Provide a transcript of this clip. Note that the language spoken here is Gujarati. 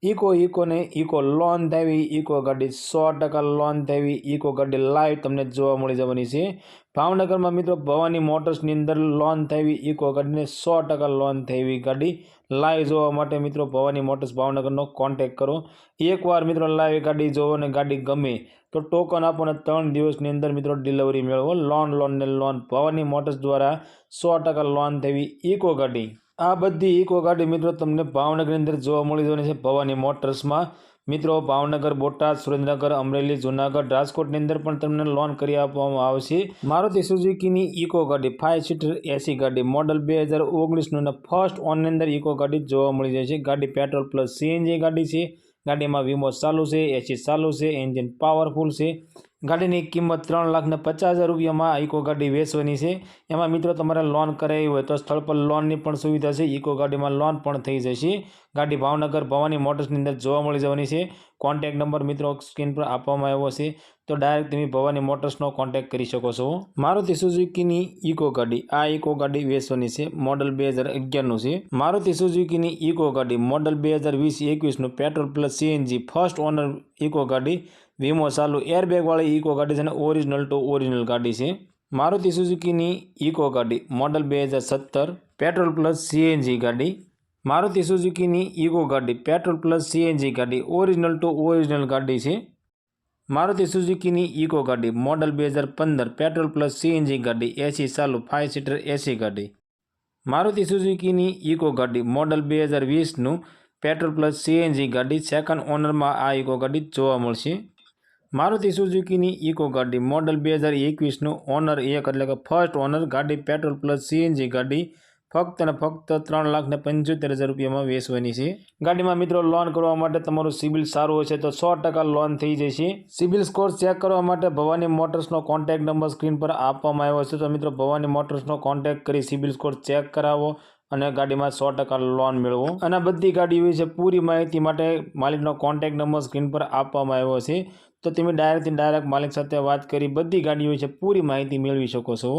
ઇકો ને ઇકો લોન થવી, ઇકો ગાડી 100% લોન થવી, ઇકો ગાડી લાઈવ તમને જોવા મળી જવાની છે। ભાવનગરમાં મિત્રો ભવાની મોટર્સની અંદર લોન થવી ઇકો ગાડીને 100% લોન થવી ગાડી લાઈવ જોવા માટે મિત્રો ભવાની મોટર્સ ભાવનગરનો કોન્ટેક્ટ કરો। એકવાર મિત્રો લાઈવ ગાડી જોવો ને ગાડી ગમે તો ટોકન આપો ને 3 દિવસની અંદર મિત્રો ડિલિવરી મેળવો। લોન ને લોન ભવાની મોટર્સ દ્વારા 100% લોન થવી ઇકો ગાડી। આ બધી ઇકો ગાડી મિત્રો તમને ભાવનગરની અંદર જોવા મળી જવાની છે ભવાની મોટર્સમાં। મિત્રો ભાવનગર, બોટાદ, સુરેન્દ્રનગર, અમરેલી, જૂનાગઢ, રાજકોટની અંદર પણ તમને લોન કરી આપવામાં આવશે। મારુતિ સુઝુકીની ઇકો ગાડી 5 સીટર એસી ગાડી મોડલ 2019નું અને ફર્સ્ટ ઓનની અંદર ઇકો ગાડી જોવા મળી જાય છે। ગાડી પેટ્રોલ પ્લસ સીએનજી ગાડી છે। ગાડીમાં વીમો ચાલુ છે, એસી ચાલુ છે, એન્જિન પાવરફુલ છે। ગાડીની કિંમત 3,50,000 રૂપિયામાં આ ઇકો ગાડી વેચવાની છે। એમાં મિત્રો તમારે લોન કરાવી હોય તો સ્થળ પર લોનની પણ સુવિધા છે। ઇકો ગાડીમાં લોન પણ થઈ જશે। ગાડી ભાવનગર ભવાની મોટર્સની અંદર જોવા મળી જવાની છે। કોન્ટેક્ટ નંબર મિત્રો સ્ક્રીન પર આપવામાં આવ્યો છે, તો ડાયરેક્ટ તમે ભવાની મોટર્સનો કોન્ટેક્ટ કરી શકો છો। મારુતિ સુઝુકીની ઇકો ગાડી, આ ઇકો ગાડી વેચવાની છે, મોડલ 2011નું છે। મારુતિ સુઝુકીની ઇકો ગાડી મોડલ 2020-21નું petrol plus CNG first owner Eeco ગાડી, વીમો ચાલુ, એરબેગ વાળી ઇકો ગાડી છે અને ઓરિજિનલ ટુ ઓરિજિનલ ગાડી છે। મારુતિ સુઝુકીની ઇકો ગાડી મોડલ 2017 પેટ્રોલ પ્લસ સીએનજી ગાડી। મારુતિ સુઝુકીની ઇકો ગાડી પેટ્રોલ પ્લસ સીએનજી ગાડી ઓરિજિનલ ટુ ઓરિજિનલ ગાડી છે। મારુતિ સુઝુકીની ઇકો ગાડી મોડલ 2015 પેટ્રોલ પ્લસ સીએનજી ગાડી, એસી ચાલુ, 5 સીટર એસી ગાડી। મારુતિ સુઝુકીની ઇકો ગાડી મોડલ 2020નું પેટ્રોલ પ્લસ સીએનજી ગાડી, સેકન્ડ ઓનરમાં આ ઇકો ગાડી જોવા મળશે। મારુતિ સુઝુકીની ઇકો ગાડી મોડલ 2021નું ઓનર 1 એટલે કે ફર્સ્ટ ઓનર ગાડી પેટ્રોલ પ્લસ સીએનજી ગાડી ફક્ત અને ફક્ત 3,75,000 રૂપિયામાં વેચવાની છે। ગાડીમાં મિત્રો લોન કરવા માટે તમારું સિબિલ સારું હશે તો 100% લોન થઈ જશે। સિબિલ સ્કોર ચેક કરવા માટે ભવાની મોટર્સનો કોન્ટેક્ટ નંબર સ્ક્રીન પર આપવામાં આવ્યો છે, તો મિત્રો ભવાની મોટર્સનો કોન્ટેક્ટ કરી સિબિલ સ્કોર ચેક કરાવો અને ગાડીમાં 100% લોન મેળવો। અને બધી ગાડીઓ વિશે પૂરી માહિતી માટે માલિકનો કોન્ટેક્ટ નંબર સ્ક્રીન પર આપવામાં આવ્યો છે, તો તમે ડાયરેક્ટ માલિક સાથે વાત કરી બધી ગાડીઓ વિશે પૂરી માહિતી મેળવી શકો છો।